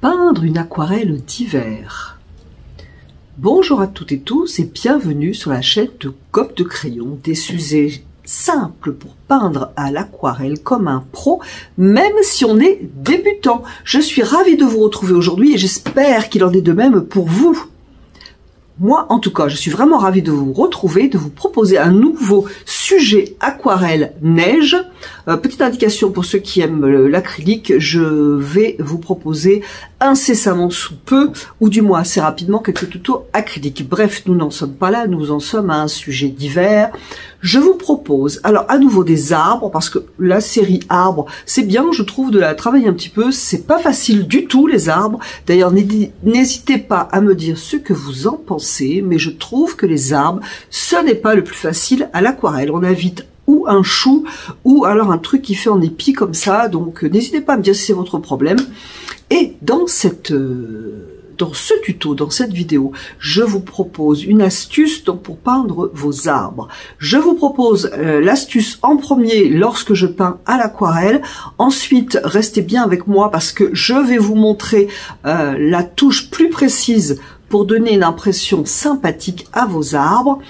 peindre une aquarelle d'hiver. Bonjour à toutes et tous et bienvenue sur la chaîne de Gobe de Crayon, des sujets simples pour peindre à l'aquarelle comme un pro, même si on est débutant. Je suis ravie de vous retrouver aujourd'hui et j'espère qu'il en est de même pour vous. Moi, en tout cas, je suis vraiment ravie de vous retrouver, de vous proposer un nouveau sujet aquarelle neige. Petite indication pour ceux qui aiment l'acrylique, je vais vous proposer incessamment sous peu, ou du moins assez rapidement, quelques tutos acryliques. Bref, nous n'en sommes pas là, nous en sommes à un sujet d'hiver. Je vous propose, alors à nouveau des arbres, parce que la série arbres, c'est bien, je trouve, de la travailler un petit peu. C'est pas facile du tout, les arbres. D'ailleurs, n'hésitez pas à me dire ce que vous en pensez, mais je trouve que les arbres, ce n'est pas le plus facile à l'aquarelle. On a vite ou un chou, ou alors un truc qui fait en épi comme ça, donc n'hésitez pas à me dire si c'est votre problème. Et dans ce tuto, dans cette vidéo, je vous propose une astuce donc pour peindre vos arbres. Je vous propose l'astuce en premier lorsque je peins à l'aquarelle. Ensuite, restez bien avec moi parce que je vais vous montrer la touche plus précise pour donner une impression sympathique à vos arbres.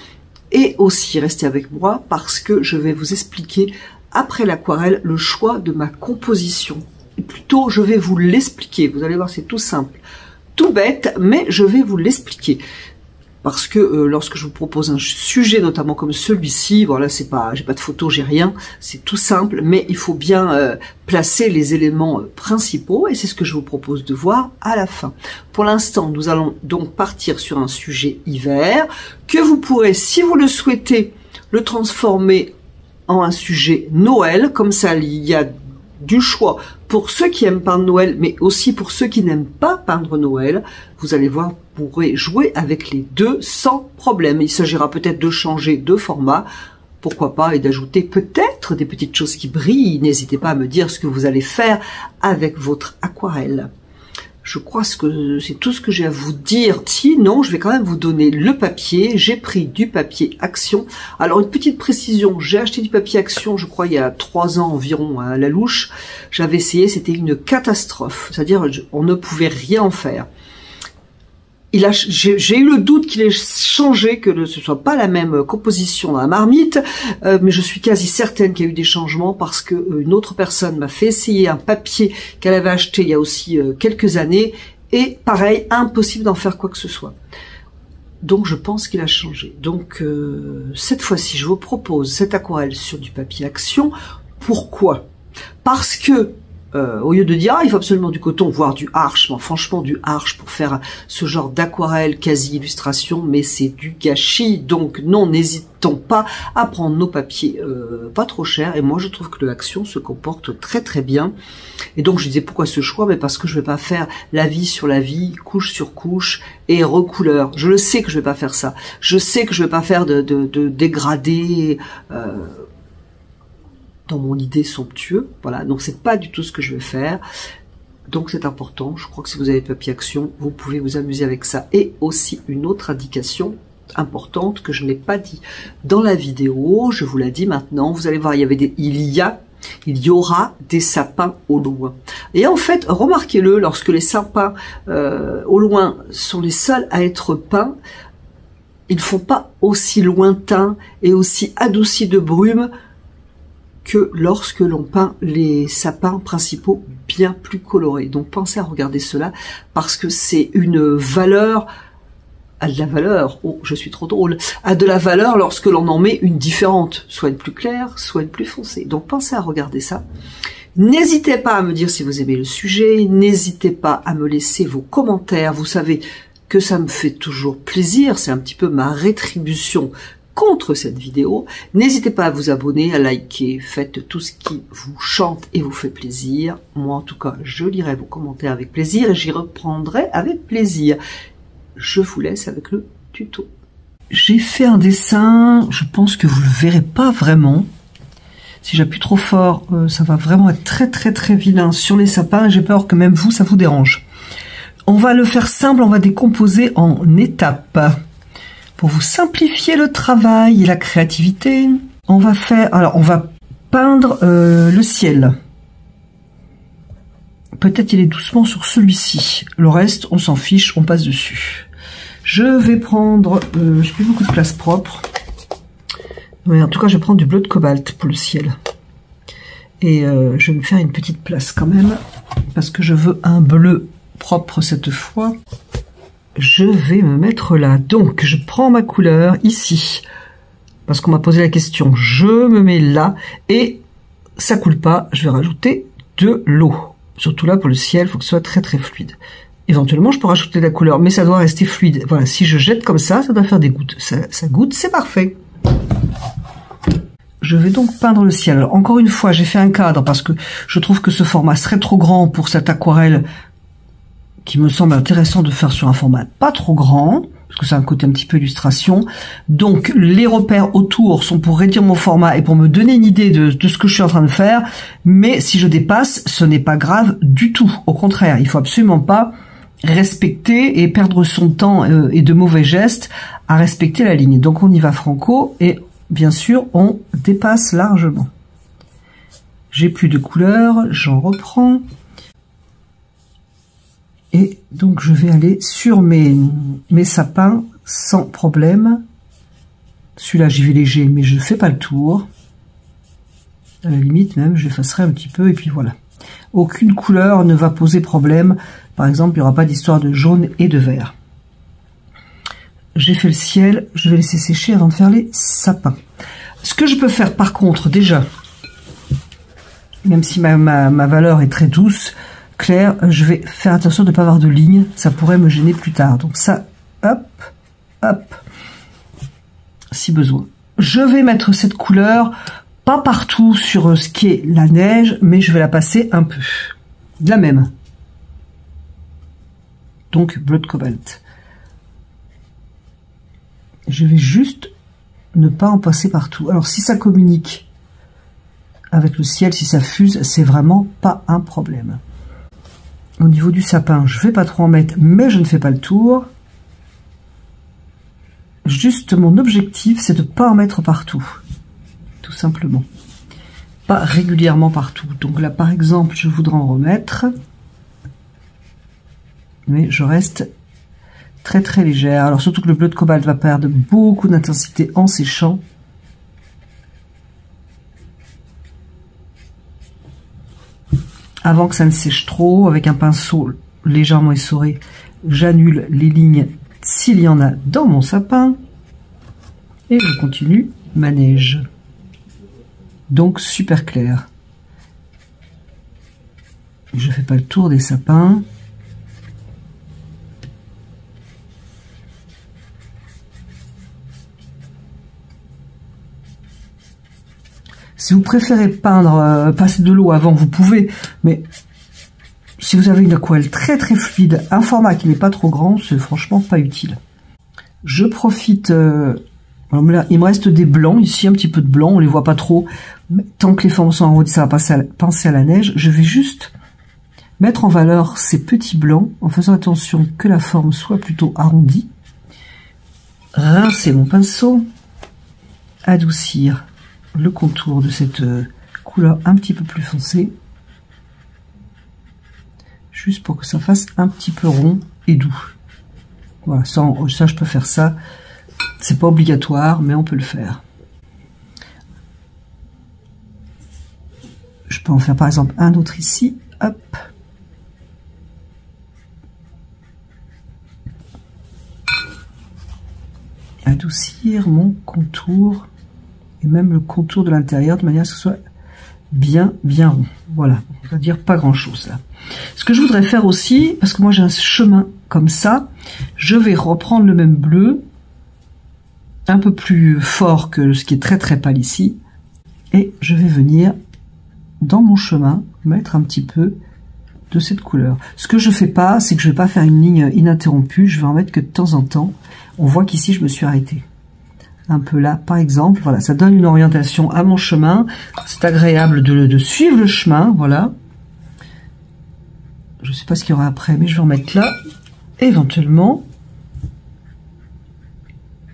Et aussi, restez avec moi parce que je vais vous expliquer après l'aquarelle le choix de ma composition. Et plutôt, je vais vous l'expliquer. Vous allez voir, c'est tout simple. Tout bête, mais je vais vous l'expliquer. Parce que lorsque je vous propose un sujet, notamment comme celui-ci, voilà, c'est pas, j'ai pas de photo, j'ai rien, c'est tout simple, mais il faut bien placer les éléments principaux, et c'est ce que je vous propose de voir à la fin. Pour l'instant, nous allons donc partir sur un sujet hiver, que vous pourrez, si vous le souhaitez, le transformer en un sujet Noël, comme ça il y a du choix pour ceux qui aiment peindre Noël, mais aussi pour ceux qui n'aiment pas peindre Noël. Vous allez voir, vous pourrez jouer avec les deux sans problème. Il s'agira peut-être de changer de format, pourquoi pas, et d'ajouter peut-être des petites choses qui brillent. N'hésitez pas à me dire ce que vous allez faire avec votre aquarelle. Je crois que c'est tout ce que j'ai à vous dire. Sinon, je vais quand même vous donner le papier. J'ai pris du papier Action. Alors, une petite précision, j'ai acheté du papier Action, je crois, il y a 3 ans environ, à la louche. J'avais essayé, c'était une catastrophe. C'est-à-dire, on ne pouvait rien en faire. J'ai eu le doute qu'il ait changé, que ce soit pas la même composition dans la marmite, mais je suis quasi certaine qu'il y a eu des changements parce que une autre personne m'a fait essayer un papier qu'elle avait acheté il y a aussi quelques années, et pareil, impossible d'en faire quoi que ce soit. Donc je pense qu'il a changé. Donc cette fois-ci, je vous propose cette aquarelle sur du papier Action. Pourquoi? Parce que au lieu de dire il faut absolument du coton, voire du Arches, bon, franchement du Arches pour faire ce genre d'aquarelle quasi illustration, mais c'est du gâchis. Donc non, n'hésitons pas à prendre nos papiers pas trop chers, et moi je trouve que le Action se comporte très très bien. Et donc je disais pourquoi ce choix, mais parce que je vais pas faire la vie sur la vie, couche sur couche et recouleur. Je le sais que je vais pas faire ça, je sais que je vais pas faire de dégradé dans mon idée somptueux, voilà, donc c'est pas du tout ce que je vais faire, donc c'est important. Je crois que si vous avez papier Action, vous pouvez vous amuser avec ça. Et aussi une autre indication importante que je n'ai pas dit dans la vidéo, je vous la dis maintenant, vous allez voir, il y aura des sapins au loin. Et en fait, remarquez-le, lorsque les sapins au loin sont les seuls à être peints, ils ne font pas aussi lointains et aussi adoucis de brume que lorsque l'on peint les sapins principaux bien plus colorés. Donc pensez à regarder cela, parce que c'est une valeur, à de la valeur, oh je suis trop drôle, à de la valeur lorsque l'on en met une différente, soit une plus claire, soit une plus foncée. Donc pensez à regarder ça. N'hésitez pas à me dire si vous aimez le sujet, n'hésitez pas à me laisser vos commentaires, vous savez que ça me fait toujours plaisir, c'est un petit peu ma rétribution contre cette vidéo. N'hésitez pas à vous abonner, à liker, faites tout ce qui vous chante et vous fait plaisir. Moi en tout cas, je lirai vos commentaires avec plaisir et j'y reprendrai avec plaisir. Je vous laisse avec le tuto. J'ai fait un dessin, je pense que vous le verrez pas vraiment. Si j'appuie trop fort, ça va vraiment être très très très vilain sur les sapins, et j'ai peur que même vous, ça vous dérange. On va le faire simple, on va décomposer en étapes. Pour vous simplifier le travail et la créativité, on va peindre le ciel. peut-être y aller doucement sur celui-ci. Le reste, on s'en fiche, on passe dessus. Je vais prendre... j'ai plus beaucoup de place propre. Mais en tout cas, je vais prendre du bleu de cobalt pour le ciel. Et je vais me faire une petite place quand même, parce que je veux un bleu propre cette fois. Je vais me mettre là. Donc, je prends ma couleur ici, parce qu'on m'a posé la question. Je me mets là, et ça coule pas. Je vais rajouter de l'eau. Surtout là, pour le ciel, il faut que ce soit très très fluide. Éventuellement, je peux rajouter de la couleur, mais ça doit rester fluide. Voilà, si je jette comme ça, ça doit faire des gouttes. Ça goutte, c'est parfait. Je vais donc peindre le ciel. Alors, encore une fois, j'ai fait un cadre parce que je trouve que ce format serait trop grand pour cette aquarelle qui me semble intéressant de faire sur un format pas trop grand, parce que c'est un côté un petit peu illustration. Donc, les repères autour sont pour réduire mon format et pour me donner une idée de ce que je suis en train de faire. Mais si je dépasse, ce n'est pas grave du tout. Au contraire, il faut absolument pas respecter et perdre son temps et de mauvais gestes à respecter la ligne. Donc, on y va franco et bien sûr, on dépasse largement. J'ai plus de couleur, j'en reprends. Et donc, je vais aller sur mes sapins sans problème. Celui-là, j'y vais léger, mais je ne fais pas le tour. À la limite, même, je l'effacerai un petit peu, et puis voilà. Aucune couleur ne va poser problème. Par exemple, il n'y aura pas d'histoire de jaune et de vert. J'ai fait le ciel, je vais laisser sécher avant de faire les sapins. Ce que je peux faire par contre, déjà, même si ma valeur est très douce, claire, je vais faire attention de ne pas avoir de ligne, ça pourrait me gêner plus tard. Donc ça, hop, hop, si besoin. Je vais mettre cette couleur, pas partout sur ce qui est la neige, mais je vais la passer un peu. De la même. Donc bleu de cobalt. Je vais juste ne pas en passer partout. Alors si ça communique avec le ciel, si ça fuse, c'est vraiment pas un problème. Au niveau du sapin, je vais pas trop en mettre, mais je ne fais pas le tour. Juste mon objectif, c'est de ne pas en mettre partout. Tout simplement. Pas régulièrement partout. Donc là, par exemple, je voudrais en remettre. Mais je reste très très légère. Alors surtout que le bleu de cobalt va perdre beaucoup d'intensité en séchant. Avant que ça ne sèche trop, avec un pinceau légèrement essoré, j'annule les lignes s'il y en a dans mon sapin. Et je continue ma neige. Donc super clair. Je ne fais pas le tour des sapins. Si vous préférez peindre, passer de l'eau avant, vous pouvez, mais si vous avez une aquarelle très très fluide, un format qui n'est pas trop grand, c'est franchement pas utile. Je profite, alors là, il me reste des blancs, ici un petit peu de blanc, on les voit pas trop, mais tant que les formes sont arrondies, ça va penser à la neige. Je vais juste mettre en valeur ces petits blancs, en faisant attention que la forme soit plutôt arrondie. Rincer mon pinceau, adoucir le contour de cette couleur un petit peu plus foncée, juste pour que ça fasse un petit peu rond et doux. Voilà, ça je peux faire ça, c'est pas obligatoire, mais on peut le faire. Je peux en faire par exemple un autre ici, hop. Adoucir mon contour. Et même le contour de l'intérieur, de manière à ce que ce soit bien rond. Voilà, on va dire pas grand chose là. Ce que je voudrais faire aussi, parce que moi j'ai un chemin comme ça, je vais reprendre le même bleu, un peu plus fort que ce qui est très très pâle ici, et je vais venir dans mon chemin mettre un petit peu de cette couleur. Ce que je fais pas, c'est que je vais pas faire une ligne ininterrompue, je vais en mettre que de temps en temps. On voit qu'ici je me suis arrêtée. Un peu là, par exemple, voilà, ça donne une orientation à mon chemin. C'est agréable de suivre le chemin, voilà. Je sais pas ce qu'il y aura après, mais je vais en mettre là. Éventuellement,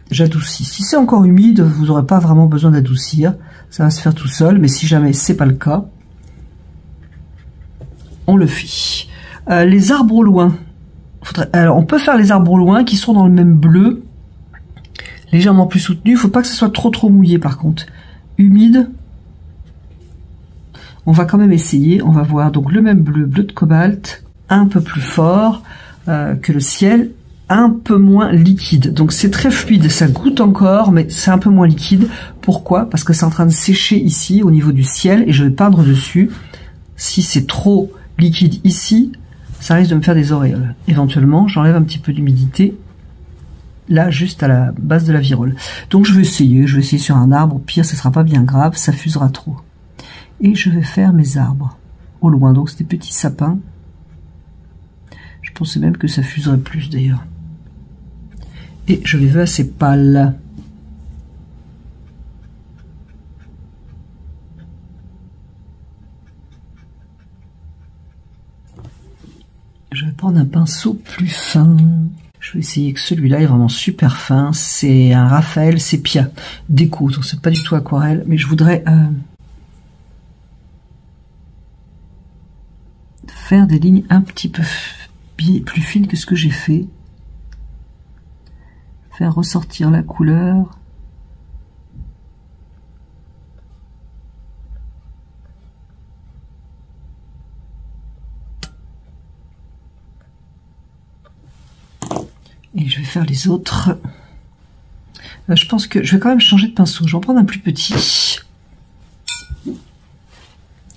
j'adoucis. Si c'est encore humide, vous n'aurez pas vraiment besoin d'adoucir. Ça va se faire tout seul, mais si jamais c'est pas le cas, on le fait. Les arbres au loin. Alors, on peut faire les arbres au loin qui sont dans le même bleu, légèrement plus soutenu. Il faut pas que ce soit trop mouillé par contre. Humide. On va quand même essayer. On va voir donc le même bleu, bleu de cobalt, un peu plus fort que le ciel, un peu moins liquide. Donc c'est très fluide, ça goûte encore, mais c'est un peu moins liquide. Pourquoi? Parce que c'est en train de sécher ici au niveau du ciel et je vais peindre dessus. Si c'est trop liquide ici, ça risque de me faire des auréoles. Éventuellement, j'enlève un petit peu d'humidité, là, juste à la base de la virole. Donc je vais essayer sur un arbre, au pire, ce sera pas bien grave, ça fusera trop. Et je vais faire mes arbres, au loin, donc c'est des petits sapins. Je pensais même que ça fuserait plus, d'ailleurs. Et je les veux assez pâles. Je vais prendre un pinceau plus fin. Je vais essayer que celui-là est vraiment super fin. C'est un Raphaël sépia déco, donc c'est pas du tout aquarelle, mais je voudrais faire des lignes un petit peu plus fines que ce que j'ai fait. Faire ressortir la couleur. Et je vais faire les autres. Je pense que je vais quand même changer de pinceau. Je vais en prendre un plus petit.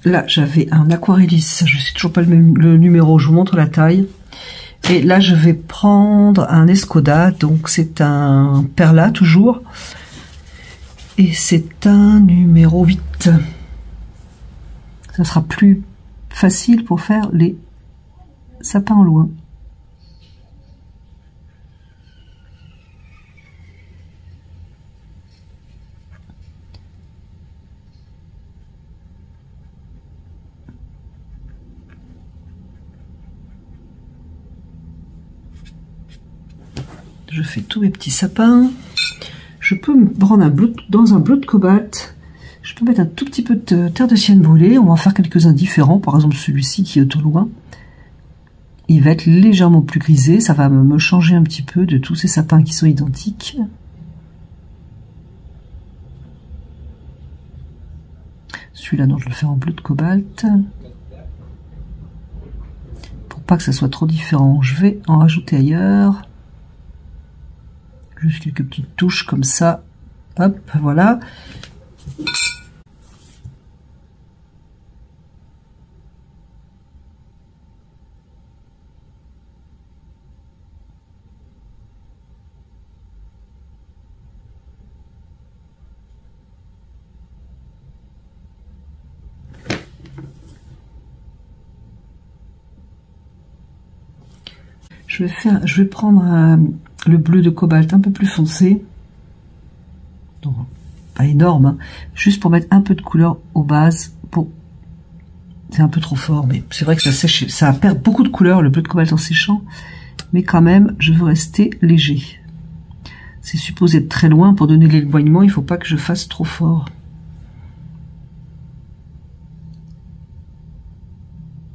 Là, j'avais un aquarelliste. Je sais toujours pas le numéro. Je vous montre la taille. Et là, je vais prendre un Escoda. Donc, c'est un Perla, toujours. Et c'est un numéro 8. Ça sera plus facile pour faire les sapins au loin. Je fais tous mes petits sapins. Je peux me prendre dans un bleu de cobalt. Je peux mettre un tout petit peu de terre de sienne brûlée. On va en faire quelques-uns différents. Par exemple, celui-ci qui est au loin. Il va être légèrement plus grisé. Ça va me changer un petit peu de tous ces sapins qui sont identiques. Celui-là, non, je vais le faire en bleu de cobalt. Pour pas que ça soit trop différent, je vais en rajouter ailleurs. Juste quelques petites touches comme ça. Hop, voilà. Je vais prendre le bleu de cobalt un peu plus foncé. Donc, pas énorme, hein, juste pour mettre un peu de couleur aux bases. C'est un peu trop fort, mais c'est vrai que ça sèche, ça perd beaucoup de couleur, le bleu de cobalt en séchant. Mais quand même, je veux rester léger. C'est supposé être très loin pour donner l'éloignement, il ne faut pas que je fasse trop fort.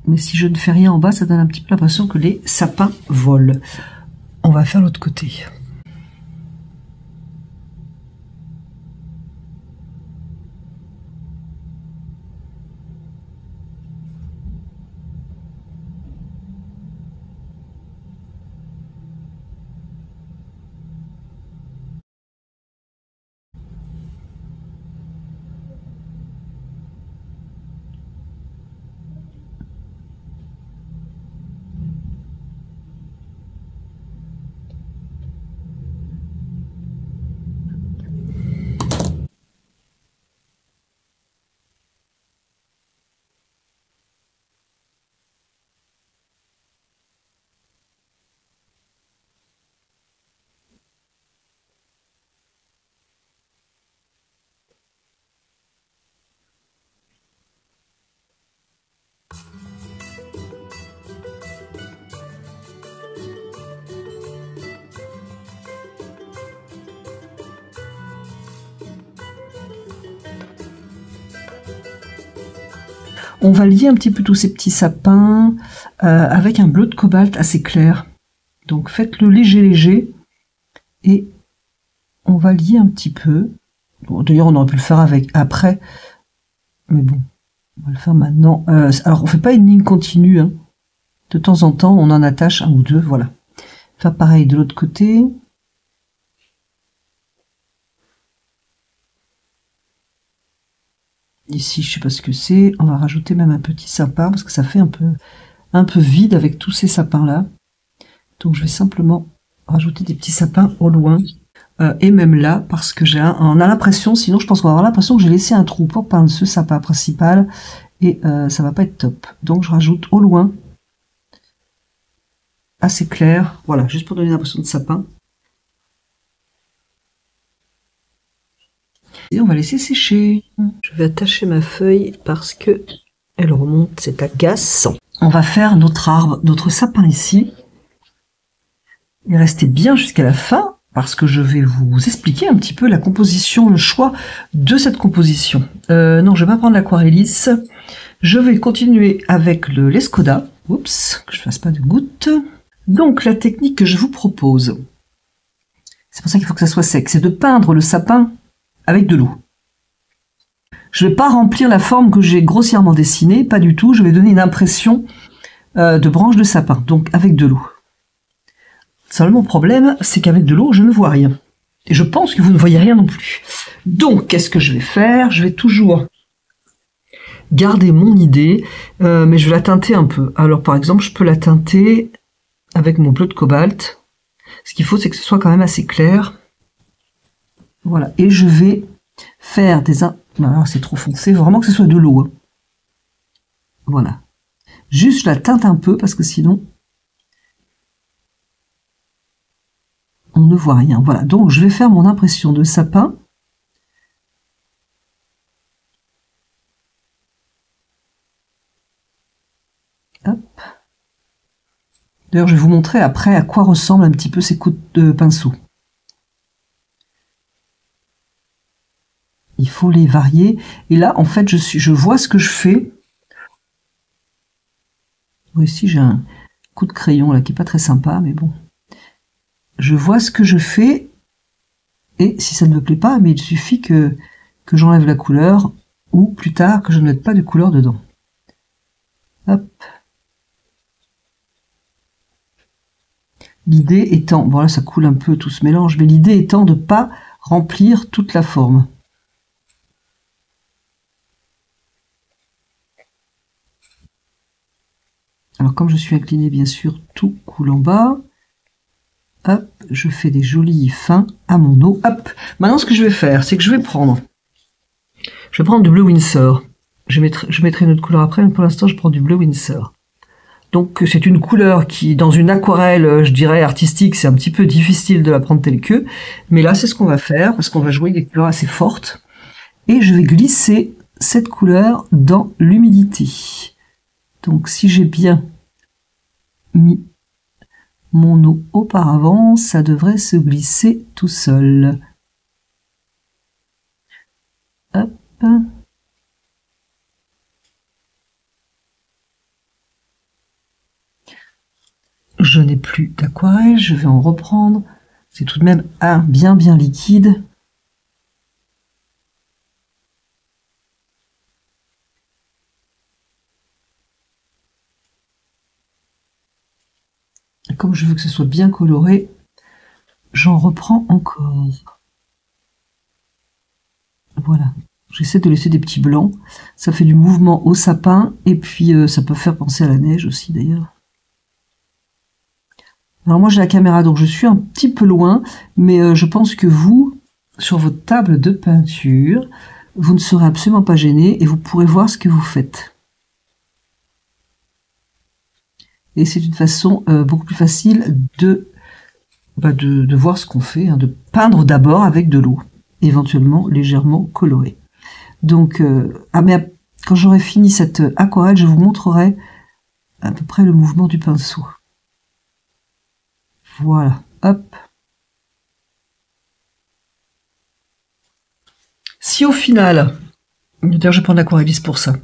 Mais si je ne fais rien en bas, ça donne un petit peu l'impression que les sapins volent. On va faire l'autre côté. on va lier un petit peu tous ces petits sapins avec un bleu de cobalt assez clair. Donc faites-le léger et on va lier un petit peu. Bon, d'ailleurs on aurait pu le faire après, mais bon, on va le faire maintenant. Alors on fait pas une ligne continue, hein. De temps en temps on en attache un ou deux, voilà. Faire pareil de l'autre côté. Ici, je sais pas ce que c'est. On va rajouter même un petit sapin parce que ça fait un peu vide avec tous ces sapins là. Donc je vais simplement rajouter des petits sapins au loin et même là parce que on a l'impression, sinon je pense qu'on va avoir l'impression que j'ai laissé un trou pour peindre ce sapin principal et ça va pas être top. Donc je rajoute au loin assez clair, voilà, juste pour donner l'impression de sapin. Et on va laisser sécher. Je vais attacher ma feuille parce que elle remonte, c'est agaçant. On va faire notre arbre, notre sapin ici. Et restez bien jusqu'à la fin parce que je vais vous expliquer un petit peu la composition, le choix de cette composition. Non, je vais pas prendre l'aquarellisse. Je vais continuer avec l'Escoda. Oups, que je fasse pas de gouttes. Donc la technique que je vous propose, c'est pour ça qu'il faut que ça soit sec, c'est de peindre le sapin avec de l'eau. Je ne vais pas remplir la forme que j'ai grossièrement dessinée, pas du tout, je vais donner une impression de branche de sapin, donc avec de l'eau. Seulement mon problème, c'est qu'avec de l'eau, je ne vois rien. Et je pense que vous ne voyez rien non plus. Donc, qu'est-ce que je vais faire? Je vais toujours garder mon idée, mais je vais la teinter un peu. Alors, par exemple, je peux la teinter avec mon bleu de cobalt. Ce qu'il faut, c'est que ce soit quand même assez clair. Voilà, et je vais faire des... Alors c'est trop foncé, vraiment que ce soit de l'eau. Hein. Voilà. Juste je la teinte un peu parce que sinon on ne voit rien. Voilà, donc je vais faire mon impression de sapin. Hop. D'ailleurs je vais vous montrer après à quoi ressemblent un petit peu ces coups de pinceau. Il faut les varier. Et là, en fait, je vois ce que je fais. Ici, j'ai un coup de crayon là qui est pas très sympa, mais bon. Je vois ce que je fais. Et si ça ne me plaît pas, mais il suffit que j'enlève la couleur ou plus tard que je ne mette pas de couleur dedans. Hop. L'idée étant, bon là ça coule un peu tout ce mélange, mais l'idée étant de ne pas remplir toute la forme. Alors comme je suis incliné, bien sûr, tout coule en bas. Hop, je fais des jolis fins à mon eau. Hop, maintenant ce que je vais faire, c'est que je vais prendre du bleu Winsor. Je mettrai une autre couleur après, mais pour l'instant je prends du bleu Winsor. Donc c'est une couleur qui, dans une aquarelle, je dirais artistique, c'est un petit peu difficile de la prendre telle que. Mais là, c'est ce qu'on va faire, parce qu'on va jouer des couleurs assez fortes. Et je vais glisser cette couleur dans l'humidité. Donc si j'ai bien mis mon eau auparavant, ça devrait se glisser tout seul. Hop. Je n'ai plus d'aquarelle, je vais en reprendre. C'est tout de même un bien liquide. Et comme je veux que ce soit bien coloré, j'en reprends encore. Voilà. J'essaie de laisser des petits blancs. Ça fait du mouvement au sapin et puis ça peut faire penser à la neige aussi d'ailleurs. Alors moi j'ai la caméra donc je suis un petit peu loin, mais je pense que vous, sur votre table de peinture, vous ne serez absolument pas gêné et vous pourrez voir ce que vous faites. Et c'est une façon beaucoup plus facile de voir ce qu'on fait, hein, de peindre d'abord avec de l'eau, éventuellement légèrement colorée. Donc, quand j'aurai fini cette aquarelle, je vous montrerai à peu près le mouvement du pinceau. Voilà, hop. Si au final, d'ailleurs je vais prendre l'aquarelliste pour ça,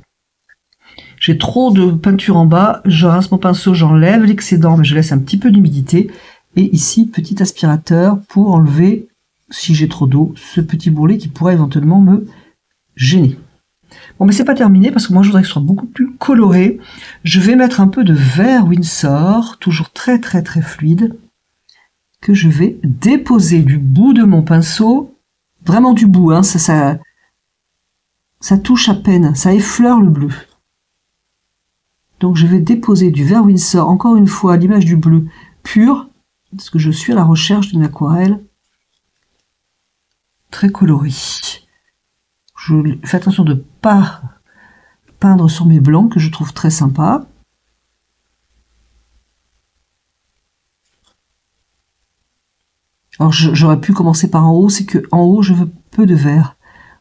j'ai trop de peinture en bas, je rince mon pinceau, j'enlève l'excédent, mais je laisse un petit peu d'humidité. Et ici, petit aspirateur pour enlever, si j'ai trop d'eau, ce petit bourrelet qui pourrait éventuellement me gêner. Bon, mais c'est pas terminé parce que moi je voudrais que ce soit beaucoup plus coloré. Je vais mettre un peu de vert Winsor, toujours très très très fluide, que je vais déposer du bout de mon pinceau, vraiment du bout, hein, ça touche à peine, ça effleure le bleu. Donc je vais déposer du vert Winsor, encore une fois à l'image du bleu pur, parce que je suis à la recherche d'une aquarelle très colorée. Je fais attention de ne pas peindre sur mes blancs, que je trouve très sympa. Alors j'aurais pu commencer par en haut, c'est que en haut je veux peu de vert.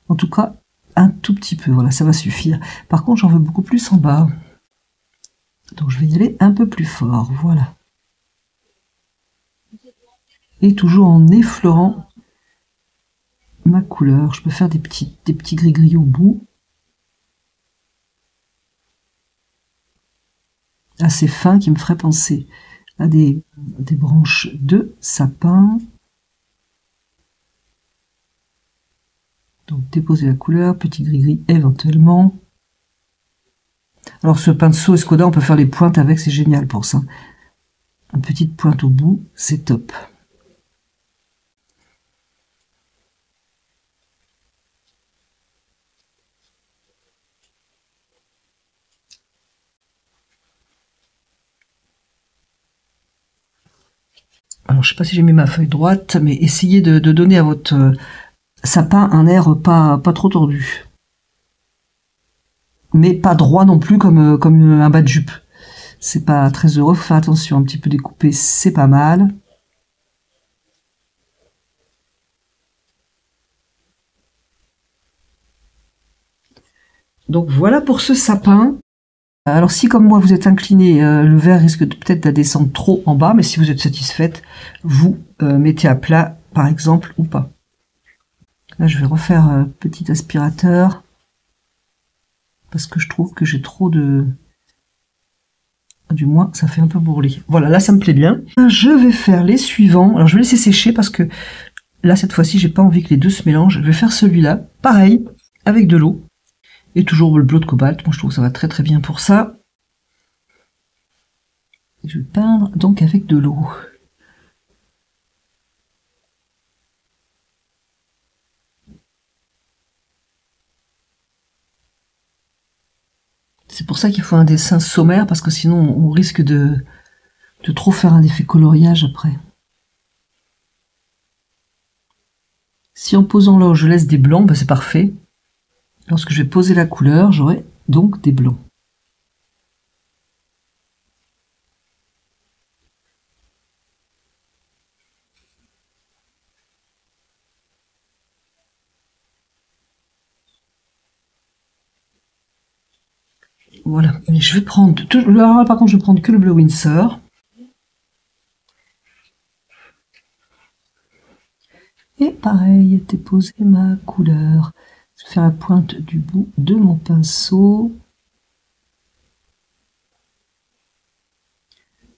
En tout cas, un tout petit peu, voilà, ça va suffire. Par contre, j'en veux beaucoup plus en bas. Donc je vais y aller un peu plus fort, voilà. Et toujours en effleurant ma couleur. Je peux faire des petits gris-gris au bout. Assez fins qui me feraient penser à des branches de sapin. Donc déposer la couleur, petit gris-gris éventuellement. Alors ce pinceau Escoda, on peut faire les pointes avec, c'est génial pour ça. Une petite pointe au bout, c'est top. Alors je sais pas si j'ai mis ma feuille droite, mais essayez de donner à votre sapin un air pas trop tordu. Mais pas droit non plus comme un bas de jupe. C'est pas très heureux, faut faire attention, un petit peu découpé, c'est pas mal. Donc voilà pour ce sapin. Alors si comme moi vous êtes incliné, le verre risque peut-être de descendre trop en bas, mais si vous êtes satisfaite, vous mettez à plat par exemple ou pas. Là je vais refaire petit aspirateur parce que je trouve que j'ai trop de... Du moins ça fait un peu bourrelé. Voilà, là ça me plaît bien. Je vais faire les suivants. Alors je vais laisser sécher parce que là cette fois-ci j'ai pas envie que les deux se mélangent. Je vais faire celui-là, pareil, avec de l'eau. Et toujours le bleu de cobalt, moi je trouve que ça va très très bien pour ça. Je vais peindre donc avec de l'eau. C'est pour ça qu'il faut un dessin sommaire, parce que sinon on risque de trop faire un effet coloriage après. Si en posant l'eau je laisse des blancs, ben c'est parfait. Lorsque je vais poser la couleur, j'aurai donc des blancs. Voilà, et je vais prendre... Là, par contre, je vais prendre que le bleu Winsor. Et pareil, déposer ma couleur. Je vais faire la pointe du bout de mon pinceau.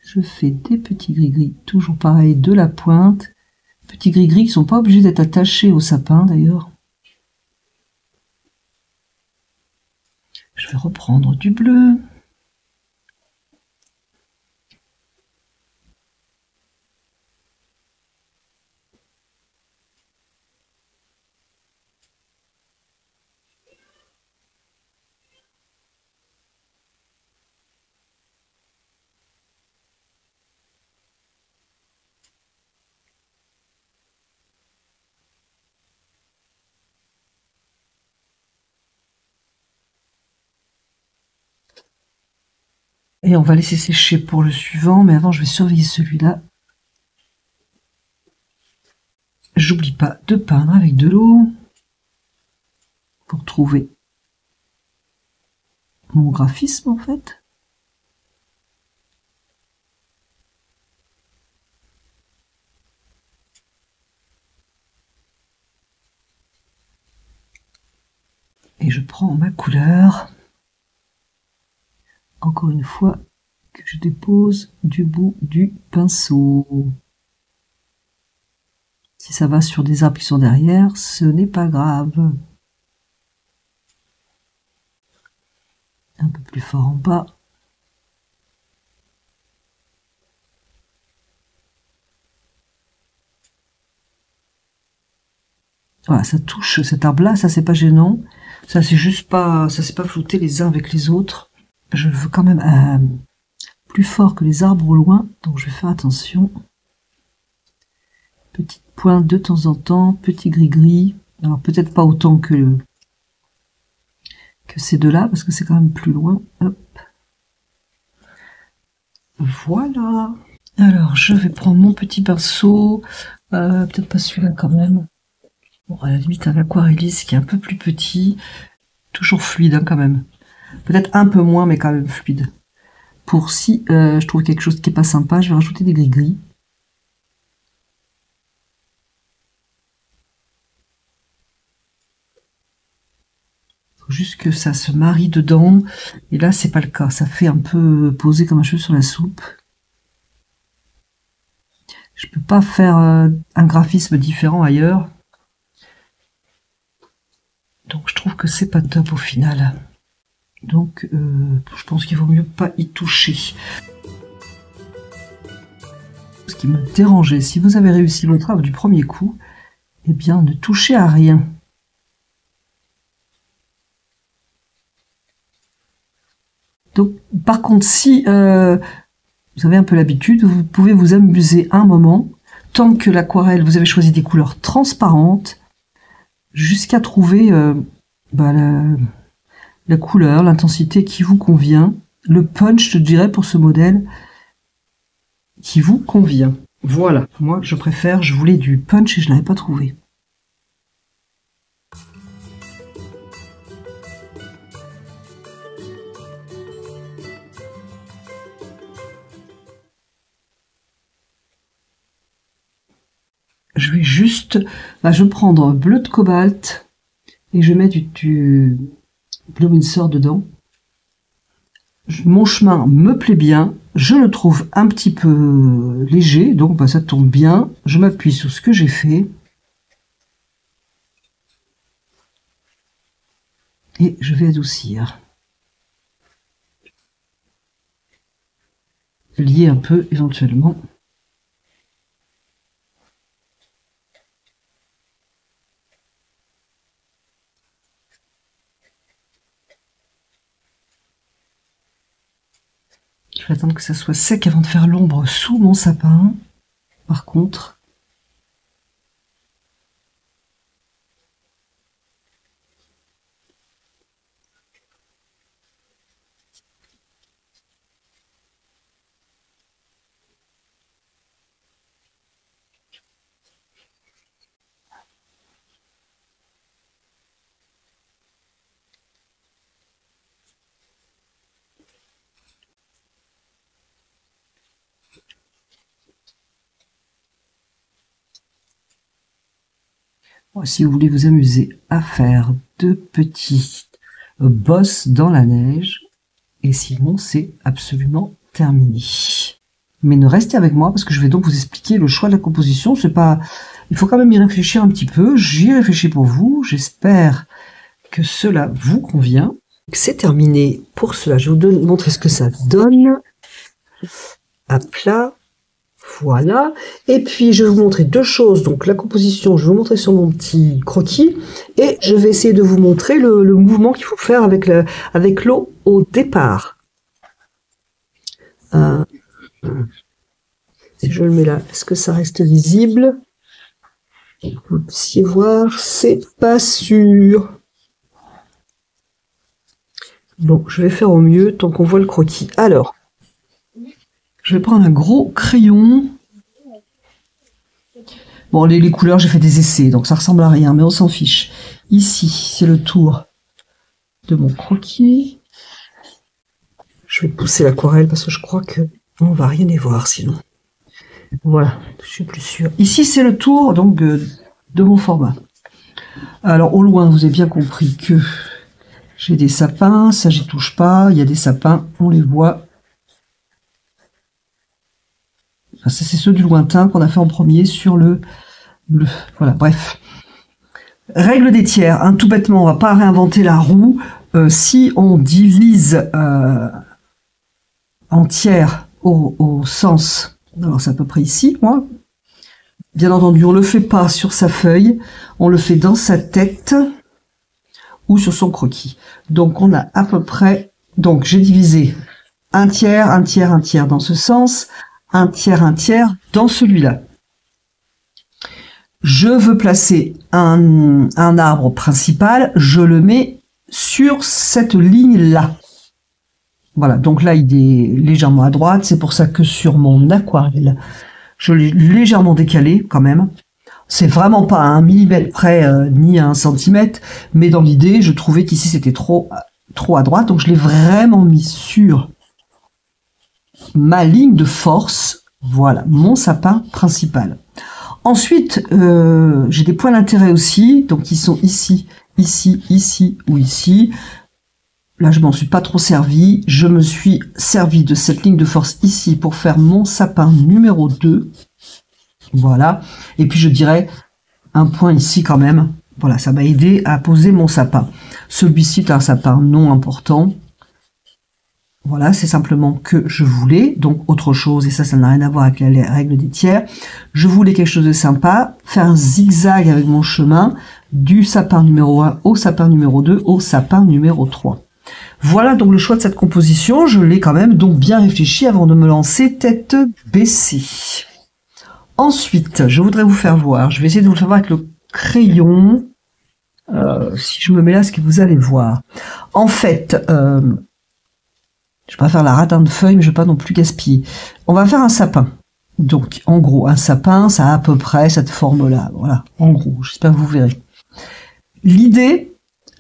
Je fais des petits gris-gris, toujours pareil, de la pointe. Petits gris-gris qui ne sont pas obligés d'être attachés au sapin d'ailleurs. Je vais reprendre du bleu. Et on va laisser sécher pour le suivant, mais avant je vais surveiller celui-là. J'oublie pas de peindre avec de l'eau pour trouver mon graphisme en fait. Et je prends ma couleur. encore une fois, que je dépose du bout du pinceau. Si ça va sur des arbres qui sont derrière, ce n'est pas grave. Un peu plus fort en bas. Voilà, ça touche cet arbre-là, ça c'est pas gênant. Ça c'est juste pas, ça c'est pas flouter les uns avec les autres. Je veux quand même plus fort que les arbres au loin, donc je vais faire attention. Petite pointe de temps en temps, petit gris-gris. Alors peut-être pas autant que ces deux-là, parce que c'est quand même plus loin. Hop. Voilà. Alors je vais prendre mon petit pinceau, peut-être pas celui-là quand même. Bon, à la limite un aquarelliste qui est un peu plus petit, toujours fluide hein, quand même. Peut-être un peu moins, mais quand même fluide. Pour si je trouve quelque chose qui est pas sympa, je vais rajouter des gris-gris. Faut juste que ça se marie dedans. Et là, c'est pas le cas. Ça fait un peu poser comme un cheveu sur la soupe. Je peux pas faire un graphisme différent ailleurs. Donc je trouve que c'est pas top au final. Donc je pense qu'il vaut mieux pas y toucher. Ce qui me dérangeait, si vous avez réussi votre œuvre du premier coup, eh bien ne touchez à rien. Donc par contre, si vous avez un peu l'habitude, vous pouvez vous amuser un moment, tant que l'aquarelle, vous avez choisi des couleurs transparentes, jusqu'à trouver la couleur, l'intensité qui vous convient, le punch, je dirais, pour ce modèle, qui vous convient. Voilà, moi je préfère, je voulais du punch et je n'avais pas trouvé. Je vais juste, je vais prendre bleu de cobalt et je mets du bleu Winsor dedans. Mon chemin me plaît bien, je le trouve un petit peu léger, donc ça tombe bien. Je m'appuie sur ce que j'ai fait. Et je vais adoucir. Lier un peu éventuellement. Je vais attendre que ça soit sec avant de faire l'ombre sous mon sapin. Par contre, si vous voulez vous amuser à faire de petits bosses dans la neige, et sinon c'est absolument terminé. Mais ne restez avec moi parce que je vais donc vous expliquer le choix de la composition. C'est pas, il faut quand même y réfléchir un petit peu. J'y réfléchis pour vous. J'espère que cela vous convient. C'est terminé pour cela. Je vais vous montrer ce que ça donne à plat. Voilà. Et puis, je vais vous montrer deux choses. Donc, la composition, je vais vous montrer sur mon petit croquis. Et je vais essayer de vous montrer le mouvement qu'il faut faire avec l'eau au départ. Si je le mets là, est-ce que ça reste visible? Vous puissiez voir, c'est pas sûr. Bon, je vais faire au mieux tant qu'on voit le croquis. Alors, je vais prendre un gros crayon. Bon, les couleurs, j'ai fait des essais, donc ça ressemble à rien, mais on s'en fiche. Ici, c'est le tour de mon croquis. Je vais pousser l'aquarelle parce que je crois que on va rien y voir sinon. Voilà, je suis plus sûre. Ici, c'est le tour donc de mon format. Alors, au loin, vous avez bien compris que J'ai des sapins, ça j'y touche pas. Il y a des sapins, on les voit. Enfin, ça c'est ceux du lointain qu'on a fait en premier sur le... Voilà, bref. Règle des tiers, hein, tout bêtement, on va pas réinventer la roue. Si on divise en tiers au sens, alors c'est à peu près ici, moi. Bien entendu, on le fait pas sur sa feuille, on le fait dans sa tête ou sur son croquis. Donc on a à peu près, donc j'ai divisé un tiers, un tiers, un tiers dans ce sens, un tiers dans celui-là. Je veux placer un arbre principal, je le mets sur cette ligne-là. Voilà, donc là, il est légèrement à droite. C'est pour ça que sur mon aquarelle, je l'ai légèrement décalé quand même. C'est vraiment pas à 1 millimètre près, ni à 1 centimètre. Mais dans l'idée, je trouvais qu'ici, c'était trop à droite. Donc, je l'ai vraiment mis sur ma ligne de force. Voilà, mon sapin principal. Ensuite, j'ai des points d'intérêt aussi. Donc, ils sont ici, ici, ici ou ici. Là, je m'en suis pas trop servi. Je me suis servi de cette ligne de force ici pour faire mon sapin numéro 2. Voilà. Et puis, je dirais un point ici quand même. Voilà, ça m'a aidé à poser mon sapin. Celui-ci est un sapin non important. Voilà, c'est simplement que je voulais. Donc, autre chose, et ça n'a rien à voir avec la règle des tiers. Je voulais quelque chose de sympa. Faire un zigzag avec mon chemin du sapin numéro 1 au sapin numéro 2 au sapin numéro 3. Voilà donc le choix de cette composition, je l'ai quand même donc bien réfléchi avant de me lancer tête baissée. Ensuite, je voudrais vous faire voir, je vais essayer de vous le faire voir avec le crayon, si je me mets là, ce que vous allez voir. En fait, je vais pas faire la ratin de feuilles, mais je vais pas non plus gaspiller. On va faire un sapin. Donc, en gros, un sapin, ça a à peu près cette forme-là. Voilà, en gros, j'espère que vous verrez. L'idée,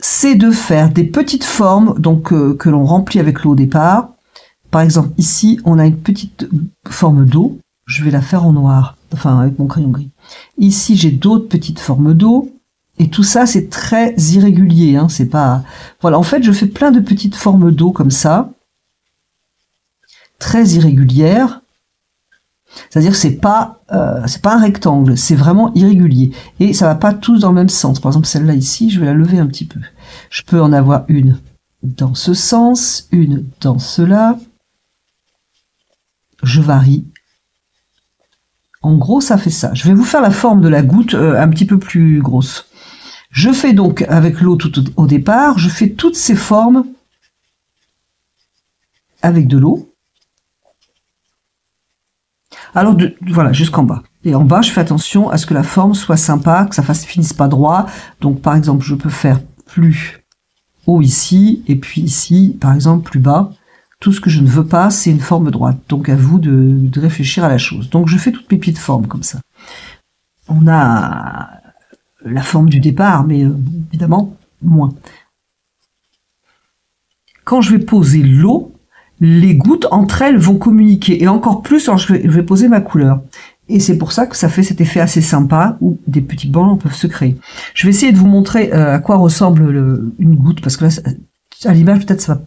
c'est de faire des petites formes donc que l'on remplit avec l'eau au départ. Par exemple, ici, on a une petite forme d'eau. Je vais la faire en noir, enfin avec mon crayon gris. Ici, j'ai d'autres petites formes d'eau. Et tout ça, c'est très irrégulier. Hein, c'est pas... Voilà, en fait, je fais plein de petites formes d'eau comme ça. Très irrégulières. C'est-à-dire que c'est pas un rectangle, c'est vraiment irrégulier. Et ça va pas tous dans le même sens. Par exemple, celle-là ici, je vais la lever un petit peu. Je peux en avoir une dans ce sens, une dans cela. Je varie. En gros, ça fait ça. Je vais vous faire la forme de la goutte un petit peu plus grosse. Je fais donc, avec l'eau tout au départ, je fais toutes ces formes avec de l'eau. Alors, voilà, jusqu'en bas. Et en bas, je fais attention à ce que la forme soit sympa, que ça finisse pas droit. Donc, par exemple, je peux faire plus haut ici, et puis ici, par exemple, plus bas. Tout ce que je ne veux pas, c'est une forme droite. Donc, à vous de réfléchir à la chose. Donc, je fais toutes mes petites formes comme ça. On a la forme du départ, mais évidemment, moins. Quand je vais poser l'eau, les gouttes entre elles vont communiquer, et encore plus quand je vais poser ma couleur. Et c'est pour ça que ça fait cet effet assez sympa où des petits bancs peuvent se créer. Je vais essayer de vous montrer à quoi ressemble une goutte, parce que là, à l'image, peut-être ça va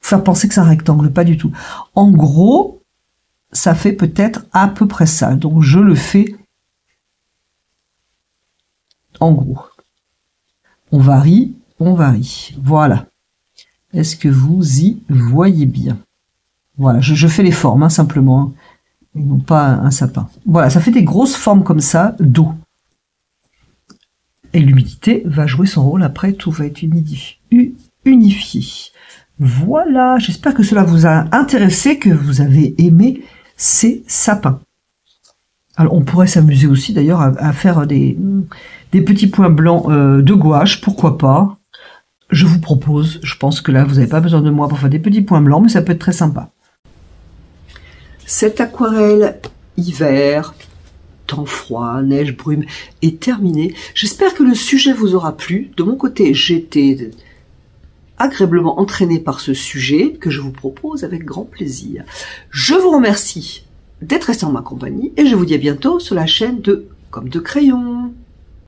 faire penser que c'est un rectangle, pas du tout. En gros, ça fait peut-être à peu près ça. Donc je le fais en gros. On varie, on varie. Voilà. Est-ce que vous y voyez bien? Voilà, je fais les formes, hein, simplement, et non pas un sapin. Voilà, ça fait des grosses formes comme ça, d'eau. Et l'humidité va jouer son rôle, après tout va être unifié. Voilà, j'espère que cela vous a intéressé, que vous avez aimé ces sapins. Alors, on pourrait s'amuser aussi, d'ailleurs, à faire des petits points blancs de gouache, pourquoi pas. Je vous propose, je pense que là, vous n'avez pas besoin de moi pour faire des petits points blancs, mais ça peut être très sympa. Cette aquarelle hiver, temps froid, neige, brume, est terminée. J'espère que le sujet vous aura plu. De mon côté, j'ai été agréablement entraînée par ce sujet que je vous propose avec grand plaisir. Je vous remercie d'être resté en ma compagnie et je vous dis à bientôt sur la chaîne de Comme de Crayon.